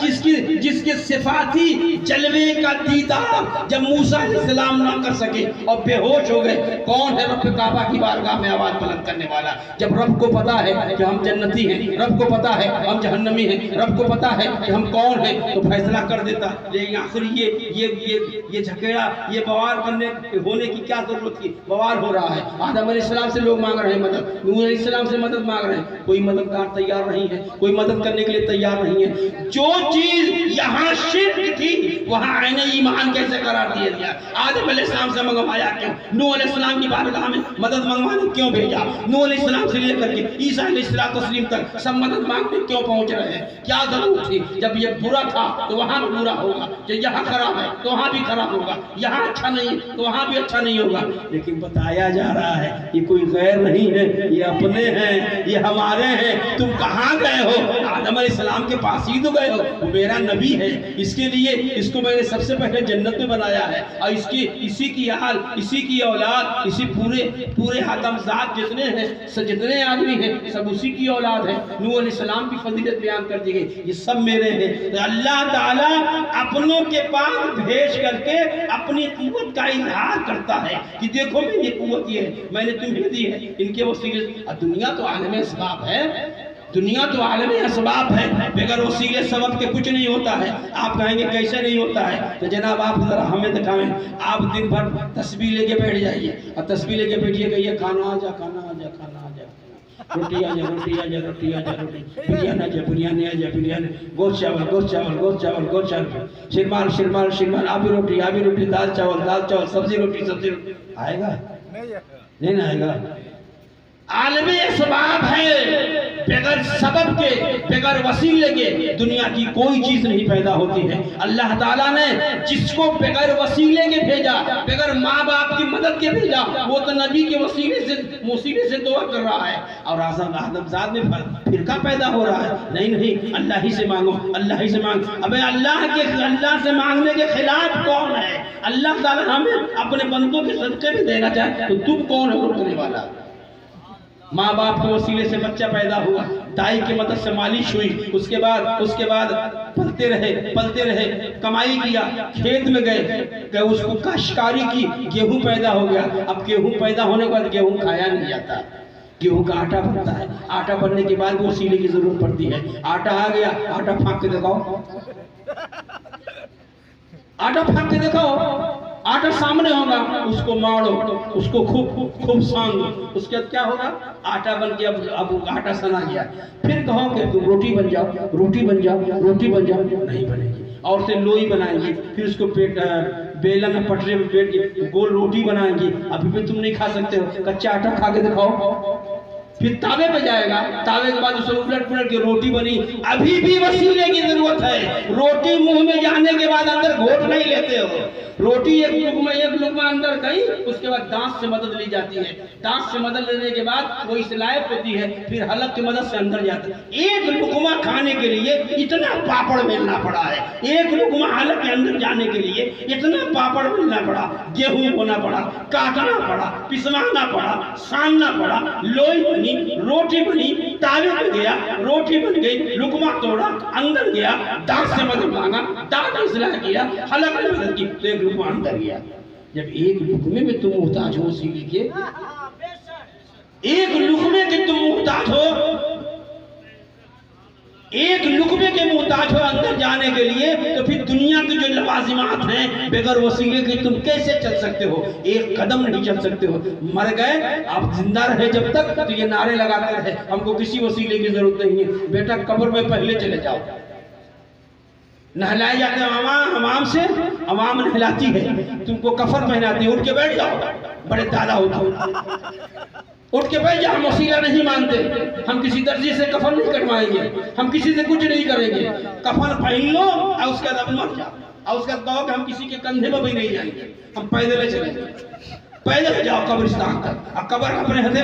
जिसके सिफाती जलवे का दीदार जब मूसा अलैहिस्सलाम ना कर सके और बेहोश हो गए, कौन है रब काबा की बारगाह में आवाज बुलंद करने वाला? जब रब को पता है कि हम जन्नती हैं, रब को पता है हम जहन्नमी हैं, रब को पता है कि हम कौन हैं, तो फैसला कर देता। लेकिन आखिर ये झकेड़ा, ये बवाल होने की क्या जरूरत थी? बवाल हो रहा है। आदम अलैहिस्सलाम से लोग मांग रहे हैं मदद, नूह अलैहिस्सलाम से मदद मांग रहे हैं, कोई मददगार तैयार नहीं है, कोई मदद करने के लिए तैयार नहीं है। जो चीज यहाँ शिर्क थी वहाँ आईने ईमान कैसे करार दिया गया? आदम अलैहिस्सलाम से मंगवाया क्यों? नूह अलैहिस्सलाम की बारगाह में मदद मंगवाने क्यों भेजा? नूह अलैहिस्सलाम से लेकर के ईसा अलैहिस्सलाम तक सब मदद मांगने क्यों पहुंच रहे हैं? क्या जरूरत थी? जब ये बुरा था तो वहाँ भी बुरा होगा, जो यहाँ खराब है तो वहाँ भी खराब होगा, यहाँ अच्छा नहीं तो वहाँ भी अच्छा नहीं होगा। लेकिन बताया जा रहा है ये कोई गैर नहीं है, ये अपने हैं, ये हमारे हैं। तुम कहाँ गए हो? आदम अलैहिस्सलाम के पास ही तो गए हो, वो मेरा नबी है, इसके लिए इसको मैंने सबसे पहले जन्नत में बनाया है, और इसी की हाल, इसी की औलाद, इसी पूरे आदमजात जितने हैं, जितने आदमी हैं, सब उसी की औलाद है। नूह अलैहिस्सलाम की फजीलत बयान कर दी गई, ये सब मेरे हैं। तो अल्लाह ताला अपनों के पास भेज करके अपनी कुव्वत का इजहार करता है कि देखो मेरी कुव्वत ये है, मैंने तुम्हें दी है, इनके वसीले। दुनिया तो आलम असबाब है, दुनिया तो आलम असबाब है, बगैर वसीले सबब के कुछ नहीं होता है। आप कहेंगे कैसे नहीं होता है? तो जनाब आप जरा हमें दिखाएं। आप दिन भर तस्बीह लेके बैठ जाइए और तस्बीह लेके बैठिए, कहिए खाना आ जा, खाना आ जा, खाना आ जा, रोटी आ जा, रोटी आ जा, रोटी आ जा, रोटी, बिरयानी आ जा, बिरयानी आ जा, बिरयानी, गोश्त चावल, गोश्त चावल, गोश्त चावल, गोश्त चावल, शिरमाल, शिरमाल, शिरमाल, आबी रोटी, आबी रोटी, दाल चावल, दाल चावल, सब्जी रोटी, सब्जी रोटी। आएगा नहीं आएगा? आलम असबाब है, बगैर सबब के, बगैर वसीले के दुनिया की कोई चीज नहीं पैदा होती है। अल्लाह ताला ने जिसको बगैर वसीले के भेजा, बगैर माँ बाप की मदद के भेजा, वो तो नबी के वसीले से दुआ कर रहा है। और आदमजात में फिरका पैदा हो रहा है। नहीं, अल्लाह ही से मांगो, अल्लाह ही से मांगो। अबे अल्लाह से मांगने के खिलाफ कौन है? अल्लाह ताला हमें अपने बंदों के सदके भी देना चाहे तो तुम कौन हो रोकने वाला? माँ बाप के वसीले से बच्चा पैदा हुआ, दाई की मदद से मालिश हुई, उसके बाद पलते रहे, कमाई किया, खेत में गए, उसको काश्तकारी की, गेहूं पैदा हो गया। अब गेहूं पैदा होने के बाद गेहूं खाया नहीं जाता, गेहूं का आटा बनता है। आटा बनने के बाद वसीले की जरूरत पड़ती है। आटा आ गया, आटा फाँक के दिखाओ, आटा फाँक के दिखाओ। आटा सामने होगा, उसको मारो, उसको खूब सानो, उसके बाद क्या होगा? आटा बन के अब आटा सना गया। फिर कहो कि तुम रोटी बन जाओ, रोटी बन जाओ, रोटी बन जाओ, नहीं बनेगी। और से लोई बनाएंगे, फिर उसको बेलन पटरे में बैठ के गोल रोटी बनाएंगे। अभी भी तुम नहीं खा सकते हो, कच्चा आटा खा के दिखाओ। फिर तावे पे जाएगा, तावे के बाद उसे उलट पुलट के रोटी बनी। अभी भी वसीले की जरूरत है। रोटी मुंह में जाने के बाद अंदर घोट नहीं लेते हो। रोटी एक लुकमा अंदर गई, उसके बाद दांत से मदद ली जाती है। दांत से मदद लेने के बाद वो इस लायक होती है, फिर हलक की मदद से अंदर जाता है। एक लुकमा खाने के लिए इतना पापड़ मिलना पड़ा है, एक लुकमा हलक के अंदर जाने के लिए इतना पापड़ मिलना पड़ा, गेहूं होना पड़ा, काटना पड़ा, पिसवाना पड़ा, सानना पड़ा, लोई बनी, रोटी बनी, तावे पे गया, रोटी बन गई, लुकमा तोड़ा, अंदर गया, दांत से मदद मांगा, दांत इसलाह किया, हलक ने मदद की, तो एक लुकमा अंदर गया। जब एक लुकमे में तुम मुहताज हो वसीले के, एक लुकमे के तुम मुहताज हो, एक लुकमे के मुहताज हो अंदर जाने के लिए, तो फिर दुनिया की जो लवाजिमात हैं बगैर वसीले के तुम कैसे चल सकते हो? एक कदम नहीं चल सकते हो। मर गए, आप जिंदा रहे जब तक तो ये नारे लगाते रहे हमको किसी वसीले की जरूरत नहीं है। बेटा कब्र में पहले चले जाओ। नहलाए जाते हैं अवाम से, अवाम नहलाती है, तुमको कफन पहनाती है, उठ के बैठ जाओ, बड़े दादा होता हो, उठ के बैठ जाओ। वसीला नहीं मानते, हम किसी दर्जी से कफन नहीं कटवाएंगे, हम किसी से कुछ नहीं करेंगे। कफन पहन लो और उसके बाद मर जाओ, और उसका कहो कि हम किसी के कंधे में भी नहीं जाएंगे, हम पैदल चलेंगे। पैदल जाओ कब्रिस्तान तक, और कब्र अपने हथे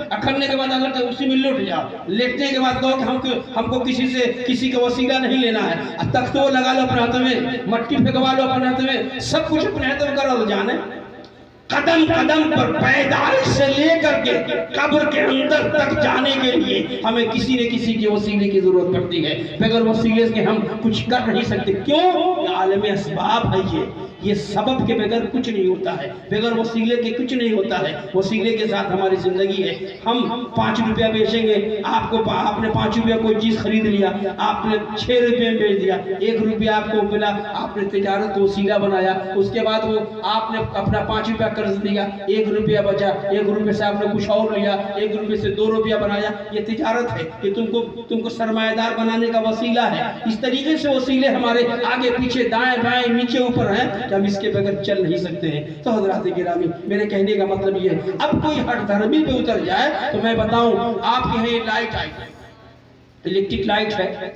अखनने के बाद अगर उसी में लुट जाओ। लेटने के बाद कहो कि हमको किसी का वसीला नहीं लेना है। तख्त वो लगा लो अपने हाथ में, मट्टी फेंकवा लो अपने हाथ में, सब कुछ अपने हाथ में करो। जाने कदम कदम पर पैदाइश से लेकर के कब्र के अंदर तक जाने के लिए हमें किसी न किसी के वसीले की जरूरत पड़ती है। बगैर वसीले के हम कुछ कर नहीं सकते। क्यों? आलम असबाब है ये सबब के बगैर कुछ नहीं होता है, बगैर वसीले के कुछ नहीं होता है। वसीले के साथ हमारी जिंदगी है। हम 5 रुपया बेचेंगे, आपने 5 रुपया कोई चीज खरीद लिया, आपने 6 रुपये में बेच दिया, 1 रुपया आपको मिला, आपने तिजारत वसीला बनाया। उसके बाद वो आपने अपना 5 रुपया कर्ज दिया, 1 रुपया बचा, 1 रुपये से आपने कुछ और लिया, 1 रुपये से 2 रुपया बनाया। ये तिजारत है, ये तुमको सरमायादार बनाने का वसीला है। इस तरीके से वसीले हमारे आगे पीछे दाएं बाएं नीचे ऊपर हैं, हम इसके बगैर चल नहीं सकते हैं। तो हज़रात गिरामी, मेरे कहने का मतलब ये है, अब कोई हट धर्मी पे उतर जाए तो मैं बताऊं, आपके यहाँ ये लाइट आई, इलेक्ट्रिक लाइट है,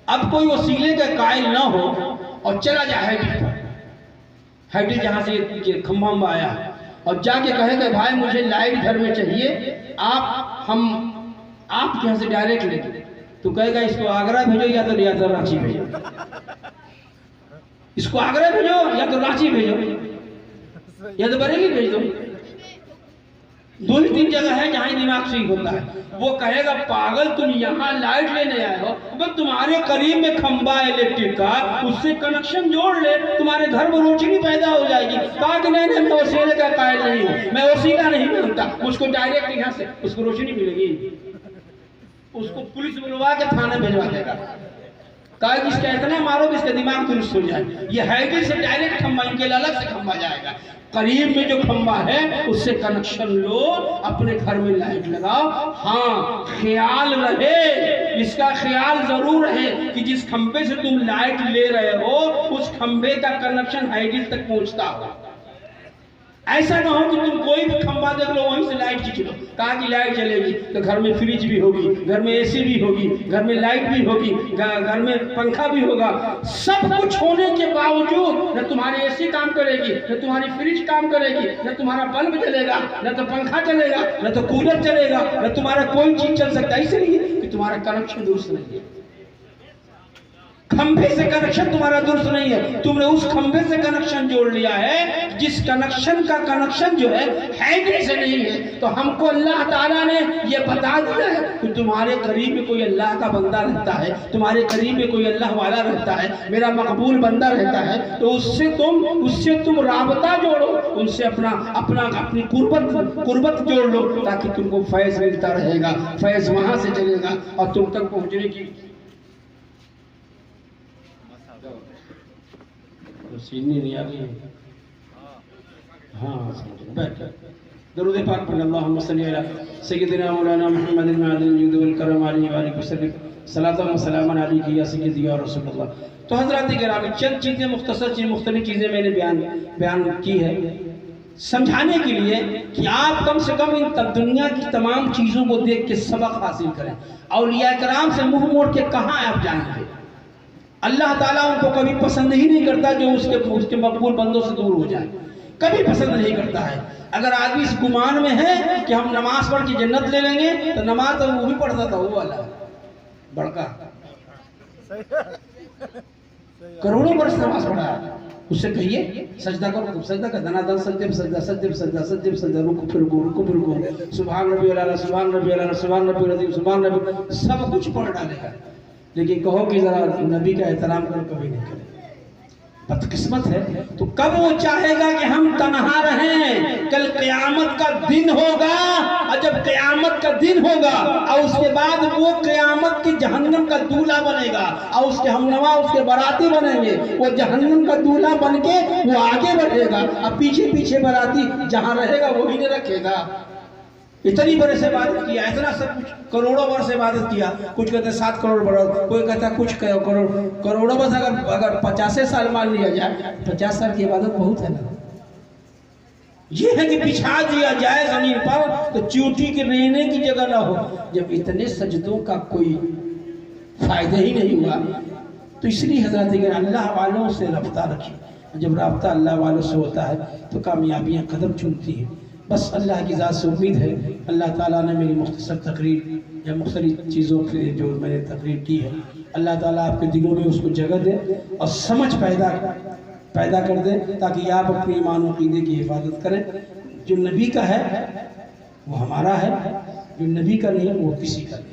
अब कोई वसीले का कायल ना हो और चला जाए हैडी जहां से खंभा आया और जाके कहेगा भाई मुझे लाइट घर में चाहिए, आप यहाँ से डायरेक्ट ले, तो कहेगा इसको आगरा भेजो या तो रांची भेजो, इसको आगरा भेजो या तो रांची भेजो या तो बरेली भेज दो। 2-3 जगह है जहां दिमाग ठीक होता है। वो कहेगा पागल तुम यहाँ लाइट लेने आए हो, बस तुम्हारे करीब में खंबा है इलेक्ट्रिक का, उससे कनेक्शन जोड़ ले, तुम्हारे घर में रोशनी पैदा हो जाएगी। कहा कि नहीं मैं वसीले का कायल नहीं हूँ, मैं वसीला नहीं मानता, मुझको डायरेक्ट यहाँ से उसको रोशनी मिलेगी। उसको पुलिस बुलवा के थाने भिजवा देगा, कहा कि इसका इतना मारो कि इसका दिमाग दुरुस्त हो जाए। ये हाईवे से डायरेक्ट खंबा, इनके लिए अलग से खंबा जाएगा, करीब में जो खंबा है उससे कनेक्शन लो, अपने घर में लाइट लगाओ। हाँ, ख्याल रहे, इसका ख्याल जरूर है कि जिस खंबे से तुम लाइट ले रहे हो उस खंबे का कनेक्शन हाईवे तक पहुंचता हो। ऐसा ना हो कि तुम कोई भी खंबा देख लो वहीं से लाइट खींच लो। कहा कि लाइट चलेगी तो घर में फ्रिज भी होगी, घर में एसी भी होगी, घर में लाइट भी होगी, घर में पंखा भी होगा। सब कुछ होने के बावजूद न तुम्हारी एसी काम करेगी, न तुम्हारी फ्रिज काम करेगी, न तुम्हारा बल्ब चलेगा, न तो पंखा चलेगा, न तो कूलर चलेगा, न तुम्हारा कोई चीज चल सकता है, इसलिए कि तुम्हारा कनेक्शन दुरुस्त नहीं है। खंभे से कनेक्शन तुम्हारा दुरुस्त नहीं है, तुमने उस खंभे से कनेक्शन जोड़ लिया है जिस कनेक्शन का कनेक्शन जो है हाईवे से नहीं है। तो हमको अल्लाह ताला ने ये बता दिया है कि तुम्हारे करीब में कोई अल्लाह का बंदा रहता है, तुम्हारे करीब में कोई अल्लाह वाला रहता है, मेरा मकबूल बंदा रहता है, तो उससे तुम राबता जोड़ो, उनसे अपनी कुर्बत जोड़ लो, ताकि तुमको फैज मिलता रहेगा, फैज वहां से चलेगा और तुम तक पहुंचने की सीनी नहीं आ गई। हाँ, दरूद पाक पढ़, अल्लाहुम्मा सल्ली अला सय्यिदिना मौलाना मुहम्मदिन मादिल जुद वल करम अलैहि व आलिहि वसल्लम, सलातु व सलामन अलैहि या सय्यिदी या रसूलल्लाह। तो हज़रात गिरामी, चंद चीज़ें मुख्तसर चीज़ मुख्तलिफ चीज़ें मैंने बयान की है समझाने के लिए कि आप कम से कम इन दुनिया की तमाम चीज़ों को देख के सबक हासिल करें। औलिया कराम से मुँह मोड़ के कहाँ आप जाएंगे? अल्लाह ताला उनको कभी पसंद ही नहीं करता जो उसके मकबूल बंदों से दूर हो जाए, कभी पसंद नहीं करता है। अगर आदमी इस गुमान में है कि हम नमाज पढ़ के जन्नत ले लेंगे, तो नमाज तो वो भी पढ़ता था, वो वाला बड़का करोड़ों वर्ष नमाज पढ़ा है, उससे कहिए सजदा करो, सजदा का धनाधन, सज्जब सजदा, सज्जब सजदा, सज्जब सजदा, रुकू फिर रुकू, सुभान रब्बियल आला, सुभान रब्बियल आला, सुभान रब्बिल अज़ीम, सुभान रब्बिल, सब कुछ पढ़ डालेगा। लेकिन कहो कि जरा नबी का एहतराम करो, कभी नहीं करे। बदकिस्मत है। तो कब वो चाहेगा कि हम तन्हा रहें? कल क़यामत का दिन होगा, और जब क़यामत का दिन होगा और उसके बाद वो क़यामत की जहन्नम का दूल्हा बनेगा और उसके हमनवा उसके बाराती बनेंगे। वो जहन्नम का दूल्हा बन के वो आगे बढ़ेगा और पीछे पीछे बाराती जहाँ रहेगा वही ने रखेगा। इतनी बरस इबादत किया, इतना सब कुछ, करोड़ों वर्ष इबादत किया। कुछ कहते हैं 7 करोड़ बरस, कोई कहता है कुछ करोड़ों बस। अगर 50 साल मान लिया जाए, 50 साल की इबादत बहुत है ना। ये है कि बिछा दिया जाए जमीन पर तो चींटी के रहने की जगह ना हो। जब इतने सजदों का कोई फायदा ही नहीं हुआ, तो इसलिए हजरत अल्लाह वालों से रब्ता रखिए। जब रब्ता अल्लाह वालों से होता है तो कामयाबियाँ कदम चुनती हैं। बस अल्लाह की ज़ात से उम्मीद है। अल्लाह ताला ने मेरी मुख्तसर तकरीर या मुख्तलिफ चीज़ों से जो मैंने तकरीर की है, अल्लाह ताला आपके दिलों में उसको जगह दे और समझ पैदा कर दे, ताकि आप अपनी ईमान और अक़ीदे की हिफाजत करें। जो नबी का है वो हमारा है, जो नबी का नहीं है वो किसी का नहीं।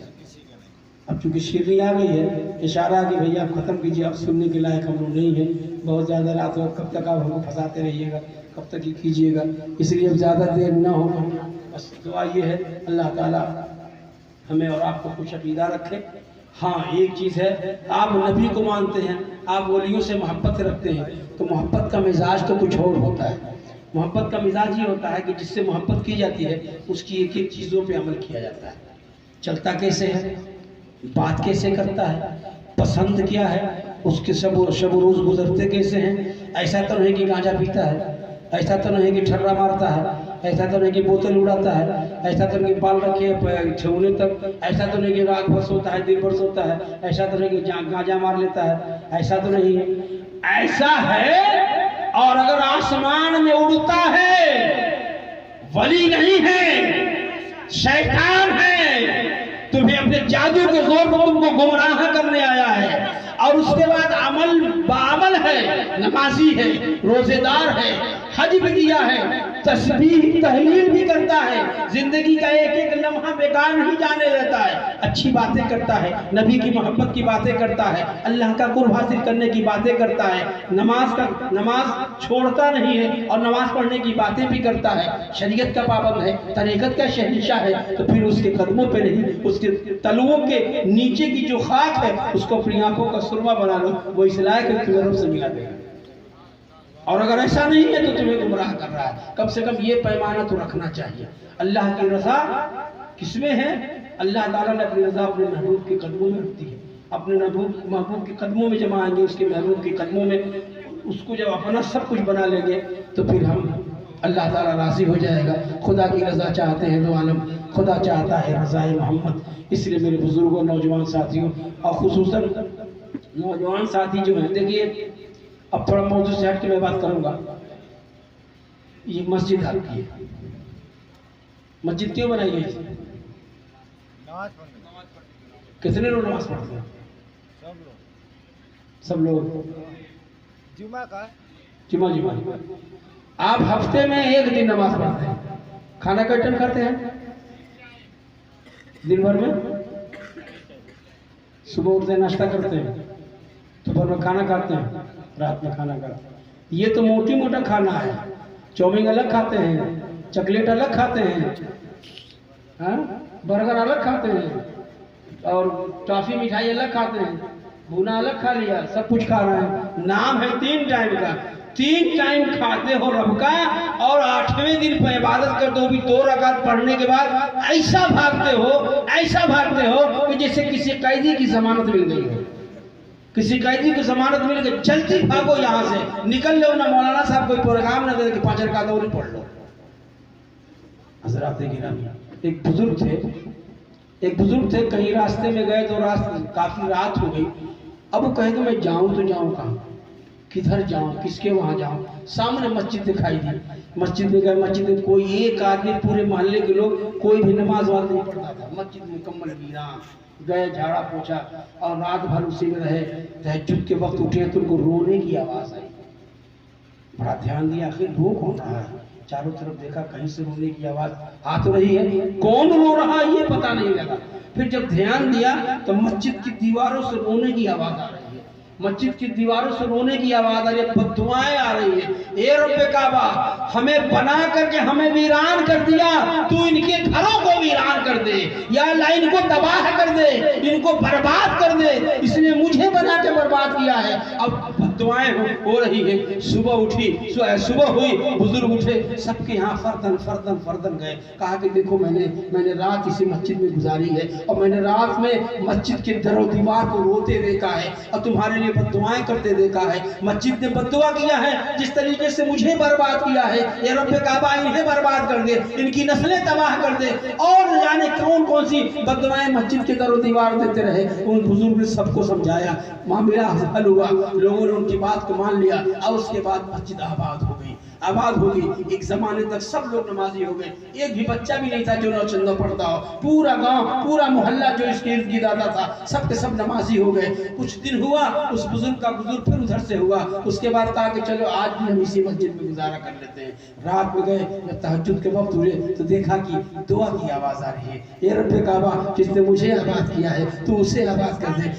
अब चूँकि शीरी आ गई है, इशारा कि भैया आप ख़त्म कीजिए, आप सुनने के लायक हम लोग नहीं है। बहुत ज़्यादा रात वक्त कब तक आप हमको फंसाते रहिएगा, कब तक ही कीजिएगा, इसलिए अब ज़्यादा देर ना हो। बस दुआ ये है अल्लाह ताला हमें और आपको कुछ अक़ीदा रखे। हाँ, एक चीज़ है, आप नबी को मानते हैं, आप वलियों से मोहब्बत रखते हैं, तो मोहब्बत का मिजाज तो कुछ और होता है। मोहब्बत का मिजाज ये होता है कि जिससे मोहब्बत की जाती है उसकी एक एक चीज़ों पे अमल किया जाता है। चलता कैसे है, बात कैसे करता है, पसंद क्या है, उसके सब रोज़ गुजरते कैसे हैं। ऐसा तो नहीं कि गांजा पीता है, ऐसा तो नहीं कि ठर्रा मारता है, ऐसा तो नहीं कि बोतल उड़ाता है, ऐसा तो नहीं कि बाल रखे छूने तक, ऐसा तो नहीं कि रात भर सोता है दिन भर सोता है, ऐसा तो नहीं कि गांजा मार लेता है, ऐसा तो नहीं है। ऐसा है, और अगर आसमान में उड़ता है, वली नहीं है, शैतान है, तुम्हें अपने जादू के जोर पर तुमको गुमराह करने आया है। और उसके बाद अमल बामल है, नमाजी है, रोजेदार है, हज भी किया है, तस्बीह तहलील भी करता है, जिंदगी का एक एक लम्हा बेकार नहीं जाने देता है, अच्छी बातें करता है, नबी की मोहब्बत की बातें करता है, अल्लाह का कुर्ब हासिल करने की बातें करता है, नमाज छोड़ता नहीं है और नमाज पढ़ने की बातें भी करता है, शरीयत का पाबंद है, तरीक़त का शहंशाह है, तो फिर उसके कदमों पे नहीं, उसके तलुओं के नीचे की जो खाक है उसको अपनी आंखों का सुरमा बना लो, वो इसलाह के किरणों से मिला देगा। और अगर ऐसा नहीं है तो तुम्हें गुमराह कर रहा है। कम से कम ये पैमाना तो रखना चाहिए। अल्लाह की रज़ा किसमें है? अल्लाह ताला ने अपनी रज़ा अपने महबूब के कदमों में रखती है। अपने महबूब के कदमों में जब आएंगे, उसके महबूब के कदमों में उसको जब अपना सब कुछ बना लेंगे तो फिर हम अल्लाह ताला राज़ी हो जाएगा। खुदा की रज़ा चाहते हैं दो आलम, खुदा चाहता है रज़ाए मोहम्मद। इसलिए मेरे बुजुर्गों, नौजवान साथियों और खुसूसन नौजवान साथी जो हैं, देखिए अब थोड़ा मौजूद से हट के मैं बात करूंगा। ये मस्जिद आपकी है, मस्जिद क्यों बनाई गई? कितने लोग नमाज पढ़ते हैं? सब लोग जुमा। आप हफ्ते में एक दिन नमाज पढ़ते हैं, खाना का टाइम खाते हैं दिन भर में? सुबह उठते नाश्ता करते हैं, दोपहर में खाना खाते हैं, रात में खाना खाते हैं। ये तो मोटी मोटा खाना है। चाउमीन अलग खाते हैं, चॉकलेट अलग खाते हैं, हाँ, बर्गर अलग खाते हैं, और टॉफी मिठाई अलग खाते हैं, भुना अलग खा लिया, सब कुछ खा रहे हैं। नाम है 3 टाइम का, 3 टाइम खाते हो रब का, और 8वें दिन पर इबादत करते हो भी 2 रकात पढ़ने के बाद ऐसा भागते हो कि जैसे किसी कैदी की जमानत मिल गई हो। किसी कैदी की जमानत मिल गई, जल्दी भागो यहाँ से, निकल लो ना, मौलाना साहब कोई प्रोग्राम ना दे कि 5 रकात और पढ़ लो। हज़रात गिरामी, एक बुजुर्ग थे, कहीं रास्ते में गए तो काफी रात हो गई। अब वो कहे कि मैं जाऊं तो जाऊं कहाँ, किधर जाऊं, किसके वहां जाऊं? सामने मस्जिद दिखाई दी, मस्जिद में गए। मस्जिद में कोई एक आदमी, पूरे मोहल्ले के लोग कोई भी नमाज वाज नहीं पढ़ता था। मस्जिद मुकम्मल वीरान, गए, झाड़ा पोछा और रात भर उसी में रहे। तहज्जुद के वक्त उठे तो उनको रोने की आवाज़ आई। बड़ा ध्यान दिया, आखिर रो कौन रहा है? चारों तरफ देखा, कहीं से रोने की आवाज़ आ तो रही है, कौन रो रहा है ये पता नहीं लगा। फिर जब ध्यान दिया तो मस्जिद की दीवारों से रोने की आवाज़ आ रही है। मस्जिद की दीवारों से रोने की आवाज आ रही है, बद्दुआएं आ रही है। ए रब्बे काबा, हमें बना करके हमें वीरान कर दिया, तू इनके घरों को वीरान कर दे, या अल्लाह इनको तबाह कर दे, इनको बर्बाद कर दे, इसने मुझे बना के बर्बाद किया है। अब दुआएं हो रही है। सुबह उठी, सुबह हुई, बुजुर्ग उठे, सबके यहाँ फर्दन फर्दन फर्दन गए। कहा कि देखो मैंने रात इसी मस्जिद में गुजारी है और मैंने रात में मस्जिद के दरो दीवार को रोते देखा है और तुम्हारे लिए बद्दुआएं करते देखा है। मस्जिद ने बद्दुआ किया है, जिस तरीके से मुझे बर्बाद किया है, ये रब्बे काबा इन्हें बर्बाद कर दे, इनकी नस्लें तबाह कर दे। और न जाने कौन कौन सी बद्दुआएं मस्जिद के दरो दीवार देते रहे। उन बुजुर्ग ने सबको समझाया, मामला हल हुआ, लोगों ने उनकी बात को मान लिया और उसके बाद मस्जिद आबाद हो गई, आबाद हो गई। एक जमाने तक सब लोग नमाजी हो गए, एक भी बच्चा भी नहीं था जो नौचंदा पढ़ता हो। पूरा गांव, पूरा मोहल्ला जो इसके इर्द गिर्द आता था, सब के सब नमाजी हो गए। कुछ दिन हुआ, उस बुजुर्ग का बुजुर्ग फिर उधर से हुआ। उसके बाद कहा कि चलो आज भी हम इसी मस्जिद में गुजारा कर लेते हैं। रात में गए, जब तहज्जुद के वक्त हुए तो देखा कि दुआ की आवाज आ रही है, ये रब्बे काबा जिसने मुझे आबाद किया है तू उसे आबाद कर दे।